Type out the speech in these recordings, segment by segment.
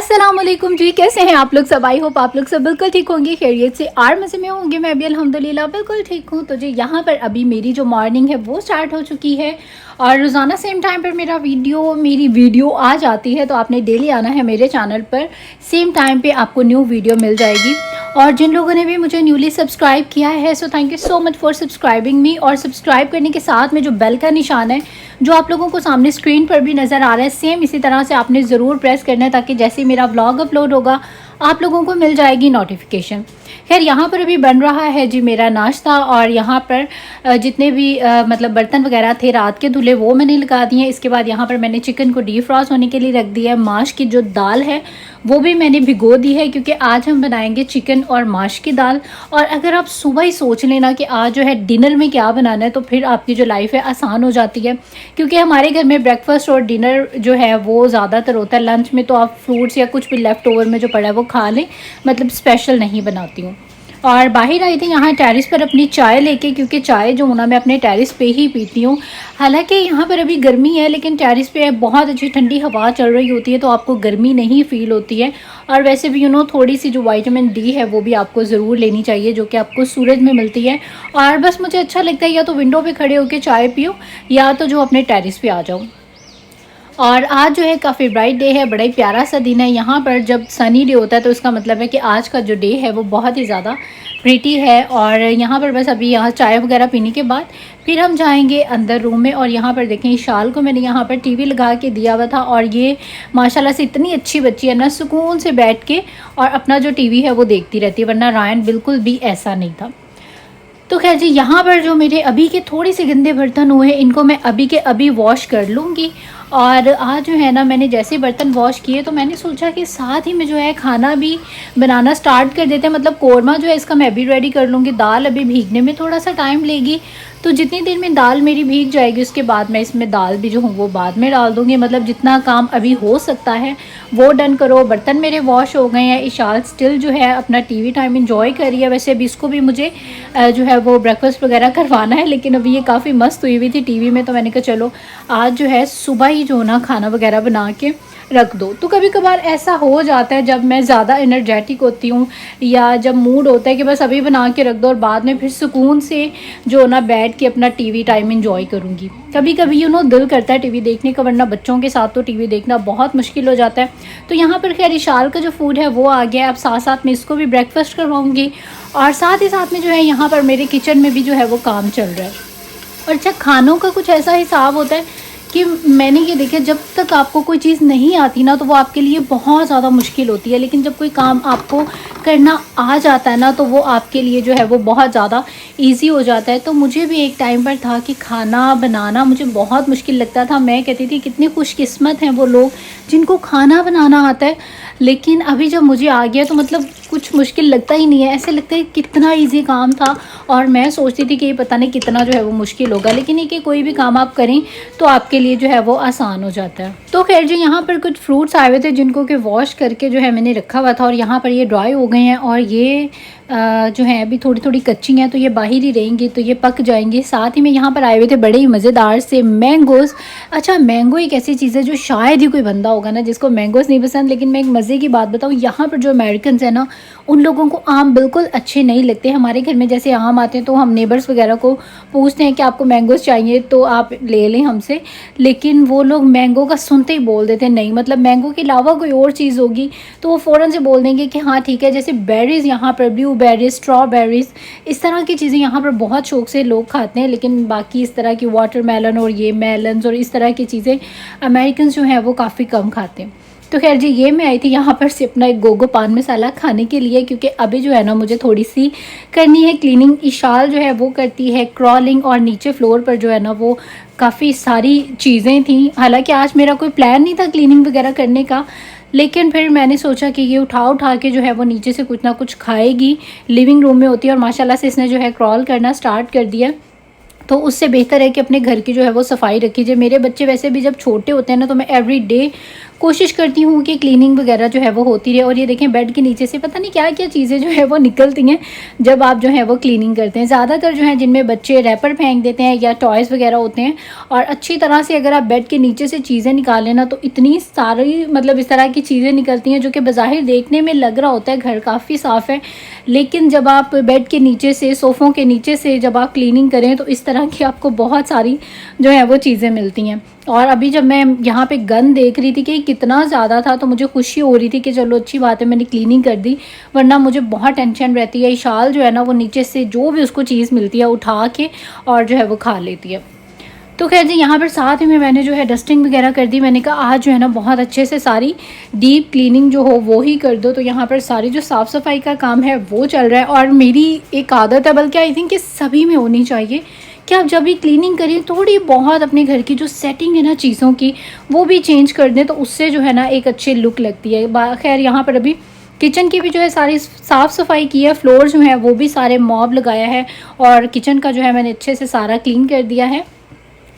अस्सलाम वालेकुम जी, कैसे हैं आप लोग सब। आई होप आप लोग सब बिल्कुल ठीक होंगे, खैरियत से और मज़े में होंगे। मैं भी अल्हम्दुलिल्लाह बिल्कुल ठीक हूँ। तो जी यहाँ पर अभी मेरी जो मॉर्निंग है वो स्टार्ट हो चुकी है और रोज़ाना सेम टाइम पर मेरी वीडियो आ जाती है। तो आपने डेली आना है मेरे चैनल पर, सेम टाइम पे आपको न्यू वीडियो मिल जाएगी। और जिन लोगों ने भी मुझे न्यूली सब्सक्राइब किया है, so thank you so much for subscribing मी। और सब्सक्राइब करने के साथ में जो बेल का निशान है जो आप लोगों को सामने स्क्रीन पर भी नज़र आ रहा है, सेम इसी तरह से आपने ज़रूर प्रेस करना है ताकि जैसे ही मेरा व्लॉग अपलोड होगा आप लोगों को मिल जाएगी नोटिफिकेशन। खैर यहाँ पर अभी बन रहा है जी मेरा नाश्ता। और यहाँ पर जितने भी मतलब बर्तन वगैरह थे रात के धुले वो मैंने लगा दिए हैं। इसके बाद यहाँ पर मैंने चिकन को डीप फ्रॉस्ट होने के लिए रख दिया है। माश की जो दाल है वो भी मैंने भिगो दी है क्योंकि आज हम बनाएंगे चिकन और माश की दाल। और अगर आप सुबह ही सोच लेना कि आज जो है डिनर में क्या बनाना है तो फिर आपकी जो लाइफ है आसान हो जाती है। क्योंकि हमारे घर में ब्रेकफास्ट और डिनर जो है वो ज़्यादातर होता है। लंच में तो आप फ्रूट्स या कुछ भी लेफ़्ट ओवर में जो पड़ा है वो खा लें, मतलब स्पेशल नहीं बनाती हूँ। और बाहर आई थी यहाँ टेरिस पर अपनी चाय लेके, क्योंकि चाय जो ना मैं अपने टेरिस पे ही पीती हूँ। हालांकि यहाँ पर अभी गर्मी है लेकिन टेरिस पे बहुत अच्छी ठंडी हवा चल रही होती है तो आपको गर्मी नहीं फील होती है। और वैसे भी थोड़ी सी जो विटामिन डी है वो भी आपको ज़रूर लेनी चाहिए जो कि आपको सूरज में मिलती है। और बस मुझे अच्छा लगता है या तो विंडो पर खड़े होकर चाय पियो या तो जो अपने टेरिस पर आ जाओ। और आज जो है काफ़ी ब्राइट डे है, बड़ा ही प्यारा सा दिन है। यहाँ पर जब सनी डे होता है तो इसका मतलब है कि आज का जो डे है वो बहुत ही ज़्यादा प्रीटी है। और यहाँ पर बस अभी यहाँ चाय वगैरह पीने के बाद फिर हम जाएंगे अंदर रूम में। और यहाँ पर देखें शाल को मैंने यहाँ पर टीवी लगा के दिया हुआ था और ये माशाल्लाह से इतनी अच्छी बच्ची है ना, सुकून से बैठ के और अपना जो टीवी है वो देखती रहती है, वरना रायन बिल्कुल भी ऐसा नहीं था। तो खैर जी यहाँ पर जो मेरे अभी के थोड़े से गंदे बर्तन हुए हैं इनको मैं अभी के अभी वॉश कर लूँगी। और आज जो है ना मैंने जैसे बर्तन वॉश किए तो मैंने सोचा कि साथ ही में जो है खाना भी बनाना स्टार्ट कर देते हैं। मतलब कोरमा जो है इसका मैं अभी रेडी कर लूँगी। दाल अभी भीगने में थोड़ा सा टाइम लेगी तो जितनी देर में दाल मेरी भीग जाएगी उसके बाद मैं इसमें दाल भी जो हूँ वो बाद में डाल दूँगी। मतलब जितना काम अभी हो सकता है वो डन करो। बर्तन मेरे वॉश हो गए हैं। इशाल स्टिल जो है अपना टीवी टाइम एंजॉय कर रही है। वैसे अभी इसको भी मुझे जो है वो ब्रेकफास्ट वगैरह करवाना है, लेकिन अभी ये काफ़ी मस्त हुई हुई थी टीवी में तो मैंने कहा चलो आज जो है सुबह ही जो ना खाना वगैरह बना के रख दो। तो कभी कभार ऐसा हो जाता है जब मैं ज़्यादा एनर्जेटिक होती हूँ या जब मूड होता है कि बस अभी बना के रख दो और बाद में फिर सुकून से जो ना बैठ के अपना टीवी टाइम एंजॉय करूँगी। कभी कभी दिल करता है टीवी देखने का, वरना बच्चों के साथ तो टीवी देखना बहुत मुश्किल हो जाता है। तो यहाँ पर खैर इशाल का जो फूड है वो आ गया है। अब साथ साथ में इसको भी ब्रेकफास्ट करवाऊँगी और साथ ही साथ में जो है यहाँ पर मेरे किचन में भी जो है वो काम चल रहा है। और अच्छा खानों का कुछ ऐसा हिसाब होता है कि मैंने ये देखा जब तक आपको कोई चीज़ नहीं आती ना तो वो आपके लिए बहुत ज़्यादा मुश्किल होती है, लेकिन जब कोई काम आपको करना आ जाता है ना तो वो आपके लिए जो है वो बहुत ज़्यादा इजी हो जाता है। तो मुझे भी एक टाइम पर था कि खाना बनाना मुझे बहुत मुश्किल लगता था। मैं कहती थी कितने खुशकिस्मत हैं वो लोग जिनको खाना बनाना आता है, लेकिन अभी जब मुझे आ गया तो मतलब कुछ मुश्किल लगता ही नहीं है। ऐसे लगता है कितना इजी काम था और मैं सोचती थी कि ये पता नहीं कितना जो है वो मुश्किल होगा, लेकिन ये कि कोई भी काम आप करें तो आपके लिए जो है वो आसान हो जाता है। तो खैर जो यहाँ पर कुछ फ्रूट्स आए हुए थे जिनको कि वॉश करके जो है मैंने रखा हुआ था और यहाँ पर ये ड्राई हो गए हैं और ये जो है अभी थोड़ी थोड़ी कच्ची हैं तो ये बाहर ही रहेंगी तो ये पक जाएंगी। साथ ही में यहाँ पर आए हुए थे बड़े ही मज़ेदार से मैंगोज़। अच्छा मैंगो एक ऐसी चीज़ है जो शायद ही कोई बंदा होगा ना जिसको मैंगोज़ नहीं पसंद, लेकिन मैं एक मज़े की बात बताऊँ, यहाँ पर जो अमेरिकन है ना उन लोगों को आम बिल्कुल अच्छे नहीं लगते। हमारे घर में जैसे आम आते हैं तो हम नेबर्स वगैरह को पूछते हैं कि आपको मैंगोज़ चाहिए तो आप ले लें हमसे, लेकिन वो लोग मैंगो का सुनते ही बोल देते हैं नहीं, मतलब मैंगो के अलावा कोई और चीज़ होगी तो वो फ़ौरन से बोल देंगे कि हाँ ठीक है। जैसे बेरीज़ यहाँ पर ब्लूबेरीज, स्ट्रॉबेरीज़, इस तरह की चीज़ें यहाँ पर बहुत शौक से लोग खाते हैं, लेकिन बाकी इस तरह की वाटरमेलन और ये मेलन्स और इस तरह की चीज़ें अमेरिकन जो हैं वो काफ़ी कम खाते हैं। तो खैर जी ये मैं आई थी यहाँ पर से अपना एक गोगो पान मसाला खाने के लिए, क्योंकि अभी जो है ना मुझे थोड़ी सी करनी है क्लीनिंग। इशाल जो है वो करती है क्रॉलिंग और नीचे फ्लोर पर जो है ना वो काफ़ी सारी चीज़ें थी। हालांकि आज मेरा कोई प्लान नहीं था क्लीनिंग वगैरह करने का, लेकिन फिर मैंने सोचा कि ये उठा के जो है वो नीचे से कुछ ना कुछ खाएगी। लिविंग रूम में होती है और माशाल्लाह से इसने जो है क्रॉल करना स्टार्ट कर दिया, तो उससे बेहतर है कि अपने घर की जो है वो सफाई रखी जाए। मेरे बच्चे वैसे भी जब छोटे होते हैं ना तो मैं एवरी डे कोशिश करती हूँ कि क्लीनिंग वगैरह जो है वो होती रहे। और ये देखें बेड के नीचे से पता नहीं क्या क्या चीज़ें जो है वो निकलती हैं जब आप जो है वो क्लीनिंग करते हैं। ज़्यादातर जो है जिनमें बच्चे रैपर फेंक देते हैं या टॉयज़ वगैरह होते हैं, और अच्छी तरह से अगर आप बेड के नीचे से चीज़ें निकालें ना, तो इतनी सारी मतलब इस तरह की चीज़ें निकलती हैं जो कि बज़ाहिर देखने में लग रहा होता है घर काफ़ी साफ़ है, लेकिन जब आप बेड के नीचे से, सोफ़ों के नीचे से जब आप क्लीनिंग करें तो इस तरह की आपको बहुत सारी जो है वो चीज़ें मिलती हैं। और अभी जब मैं यहाँ पे गन देख रही थी कि कितना ज़्यादा था, तो मुझे खुशी हो रही थी कि चलो अच्छी बात है मैंने क्लीनिंग कर दी, वरना मुझे बहुत टेंशन रहती है। शाल जो है ना वो नीचे से जो भी उसको चीज़ मिलती है उठा के और जो है वो खा लेती है। तो खैर जी, यहाँ पर साथ ही में मैंने जो है डस्टिंग वगैरह कर दी। मैंने कहा आज जो है ना बहुत अच्छे से सारी डीप क्लीनिंग जो हो वो ही कर दो। तो यहाँ पर सारी जो साफ़ सफाई का काम है वो चल रहा है। और मेरी एक आदत है, बल्कि आई थिंक कि सभी में होनी चाहिए, कि आप जब भी क्लीनिंग करें थोड़ी बहुत अपने घर की जो सेटिंग है ना चीज़ों की, वो भी चेंज कर दें, तो उससे जो है ना एक अच्छी लुक लगती है। खैर यहाँ पर अभी किचन की भी जो है सारी साफ़ सफाई की है, फ्लोर जो है वो भी सारे मॉब लगाया है, और किचन का जो है मैंने अच्छे से सारा क्लीन कर दिया है।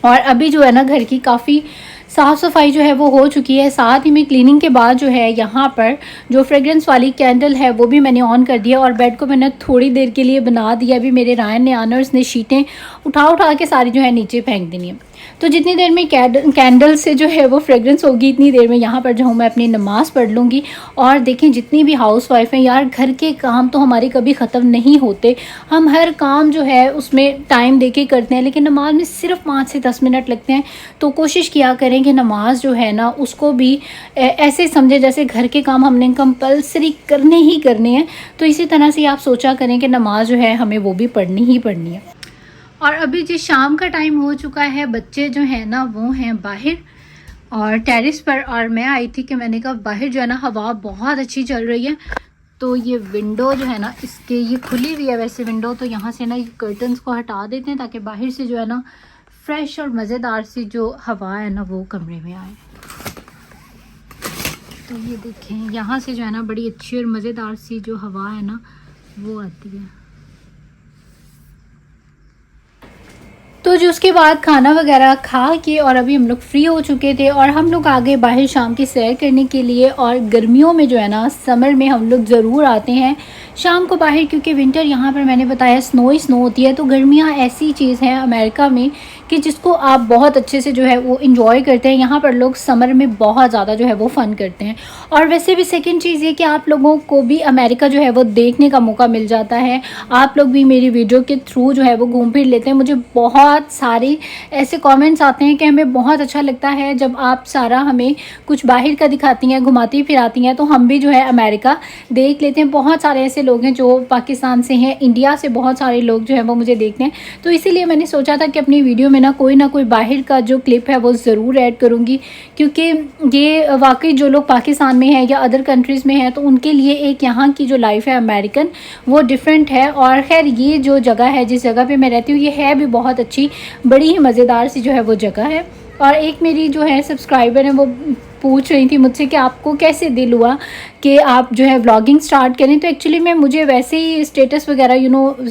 और अभी जो है ना घर की काफ़ी साफ़ सफाई जो है वो हो चुकी है। साथ ही में क्लीनिंग के बाद जो है यहाँ पर जो फ्रेग्रेंस वाली कैंडल है वो भी मैंने ऑन कर दिया, और बेड को मैंने थोड़ी देर के लिए बना दिया। अभी मेरे रायन ने आना और इसने शीटें उठा के सारी जो है नीचे फेंक देनी है। तो जितनी देर में कैंडल से जो है वो फ्रेग्रेंस होगी, इतनी देर में यहाँ पर जो हूँ मैं अपनी नमाज़ पढ़ लूँगी। और देखें जितनी भी हाउस वाइफ हैं यार, घर के काम तो हमारे कभी ख़त्म नहीं होते। हम हर काम जो है उसमें टाइम दे के करते हैं, लेकिन नमाज में सिर्फ 5 से 10 मिनट लगते हैं। तो कोशिश किया करें कि नमाज जो है ना उसको भी ऐसे समझे जैसे घर के काम हमने कंपल्सरी करने ही करने हैं। तो इसी तरह से आप सोचा करें कि नमाज जो है हमें वो भी पढ़नी ही पढ़नी है। और अभी जी शाम का टाइम हो चुका है, बच्चे जो है ना वो हैं बाहर और टेरेस पर, और मैं आई थी कि मैंने कहा बाहर जो है ना हवा बहुत अच्छी चल रही है। तो ये विंडो जो है ना इसके ये खुली हुई है वैसे विंडो, तो यहाँ से ना ये कर्टन्स को हटा देते हैं ताकि बाहर से जो है ना फ्रेश और मज़ेदार सी जो हवा है ना वो कमरे में आए। तो ये देखें यहाँ से जो है ना बड़ी अच्छी और मज़ेदार सी जो हवा है ना वो आती है। तो जो उसके बाद खाना वगैरह खा के और अभी हम लोग फ्री हो चुके थे, और हम लोग आ गए बाहर शाम की सैर करने के लिए। और गर्मियों में जो है ना समर में हम लोग ज़रूर आते हैं शाम को बाहर, क्योंकि विंटर यहाँ पर मैंने बताया स्नो ही स्नो होती है। तो गर्मियाँ ऐसी चीज़ है अमेरिका में कि जिसको आप बहुत अच्छे से जो है वो इन्जॉय करते हैं। यहाँ पर लोग समर में बहुत ज़्यादा जो है वो फ़न करते हैं। और वैसे भी सेकंड चीज़ ये कि आप लोगों को भी अमेरिका जो है वो देखने का मौका मिल जाता है। आप लोग भी मेरी वीडियो के थ्रू जो है वो घूम फिर लेते हैं। मुझे बहुत सारे ऐसे कमेंट्स आते हैं कि हमें बहुत अच्छा लगता है जब आप सारा हमें कुछ बाहर का दिखाती हैं, घुमाती फिराती हैं, तो हम भी जो है अमेरिका देख लेते हैं। बहुत सारे ऐसे लोग हैं जो पाकिस्तान से हैं, इंडिया से बहुत सारे लोग जो हैं वो मुझे देखते हैं। तो इसीलिए मैंने सोचा था कि अपनी वीडियो में ना कोई बाहर का जो क्लिप है वो ज़रूर ऐड करूँगी, क्योंकि ये वाकई जो लोग पाकिस्तान में हैं या अदर कंट्रीज़ में हैं तो उनके लिए एक यहाँ की जो लाइफ है अमेरिकन वो डिफरेंट है। और खैर ये जो जगह है जिस जगह पे मैं रहती हूँ ये है भी बहुत अच्छी, बड़ी ही मज़ेदार सी जो है वो जगह है। और एक मेरी जो है सब्सक्राइबर है वो पूछ रही थी मुझसे कि आपको कैसे दिल हुआ कि आप जो है व्लॉगिंग स्टार्ट करें। तो एक्चुअली मैं मुझे वैसे ही स्टेटस वगैरह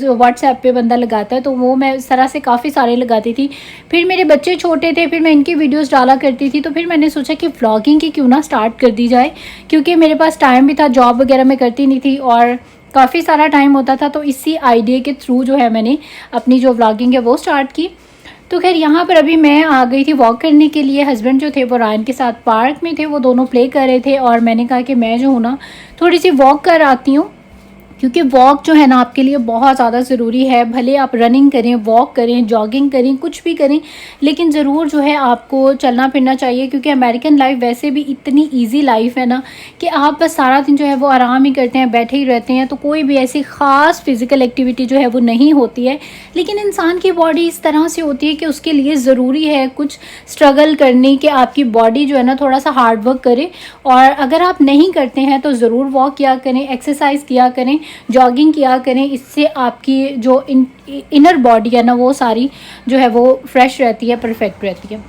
व्हाट्सएप पे बंदा लगाता है तो वो मैं इस तरह से काफ़ी सारे लगाती थी। फिर मेरे बच्चे छोटे थे, फिर मैं इनकी वीडियोस डाला करती थी, तो फिर मैंने सोचा कि व्लॉगिंग की क्यों ना स्टार्ट कर दी जाए, क्योंकि मेरे पास टाइम भी था, जॉब वगैरह मैं करती नहीं थी और काफ़ी सारा टाइम होता था। तो इसी आइडिया के थ्रू जो है मैंने अपनी जो व्लॉगिंग है वो स्टार्ट की। तो खैर यहाँ पर अभी मैं आ गई थी वॉक करने के लिए। हस्बैंड जो थे वो रायन के साथ पार्क में थे, वो दोनों प्ले कर रहे थे और मैंने कहा कि मैं जो हूँ ना थोड़ी सी वॉक कर आती हूँ, क्योंकि वॉक जो है ना आपके लिए बहुत ज़्यादा ज़रूरी है। भले आप रनिंग करें, वॉक करें, जॉगिंग करें, कुछ भी करें, लेकिन ज़रूर जो है आपको चलना फिरना चाहिए, क्योंकि अमेरिकन लाइफ वैसे भी इतनी इजी लाइफ है ना कि आप बस सारा दिन जो है वो आराम ही करते हैं, बैठे ही रहते हैं। तो कोई भी ऐसी ख़ास फिज़िकल एक्टिविटी जो है वो नहीं होती है। लेकिन इंसान की बॉडी इस तरह से होती है कि उसके लिए ज़रूरी है कुछ स्ट्रगल करने, कि आपकी बॉडी जो है ना थोड़ा सा हार्ड वर्क करे। और अगर आप नहीं करते हैं तो ज़रूर वॉक किया करें, एक्सरसाइज किया करें, जॉगिंग किया करें। इससे आपकी जो इनर बॉडी है ना वो सारी जो है वो फ्रेश रहती है, परफेक्ट रहती है।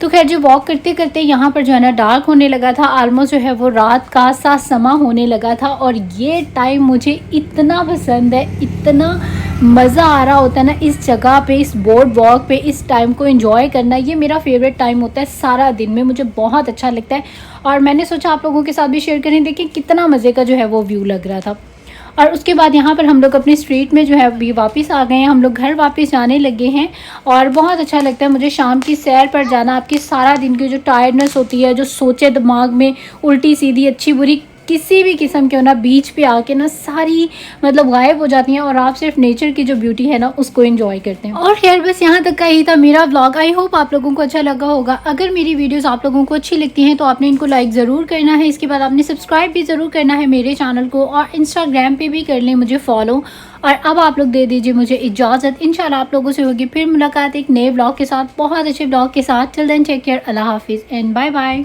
तो खैर जो वॉक करते करते यहाँ पर जो है ना डार्क होने लगा था, ऑलमोस्ट जो है वो रात का सा समा होने लगा था। और ये टाइम मुझे इतना पसंद है, इतना मज़ा आ रहा होता है ना इस जगह पे, इस बोर्ड वॉक पे, इस टाइम को एंजॉय करना, ये मेरा फेवरेट टाइम होता है सारा दिन में, मुझे बहुत अच्छा लगता है। और मैंने सोचा आप लोगों के साथ भी शेयर करें। देखिए कितना मज़े का जो है वो व्यू लग रहा था। और उसके बाद यहाँ पर हम लोग अपनी स्ट्रीट में जो है अभी वापस आ गए हैं, हम लोग घर वापस जाने लगे हैं। और बहुत अच्छा लगता है मुझे शाम की सैर पर जाना। आपकी सारा दिन की जो टायर्डनेस होती है, जो सोचे दिमाग में उल्टी सीधी अच्छी बुरी किसी भी किस्म के हो ना, बीच पे आके ना सारी मतलब गायब हो जाती हैं और आप सिर्फ नेचर की जो ब्यूटी है ना उसको एंजॉय करते हैं। और खैर बस यहाँ तक का ही था मेरा व्लॉग। आई होप आप लोगों को अच्छा लगा होगा। अगर मेरी वीडियोस आप लोगों को अच्छी लगती हैं तो आपने इनको लाइक ज़रूर करना है। इसके बाद आपने सब्सक्राइब भी ज़रूर करना है मेरे चैनल को, और इंस्टाग्राम पे भी कर लें मुझे फॉलो। और अब आप लोग दे दीजिए मुझे इजाज़त। इंशाल्लाह आप लोगों से होगी फिर मुलाकात एक नए ब्लॉग के साथ, बहुत अच्छे ब्लॉग के साथ। टिल देन टेक केयर, अल्लाह हाफिज़ एंड बाय बाय।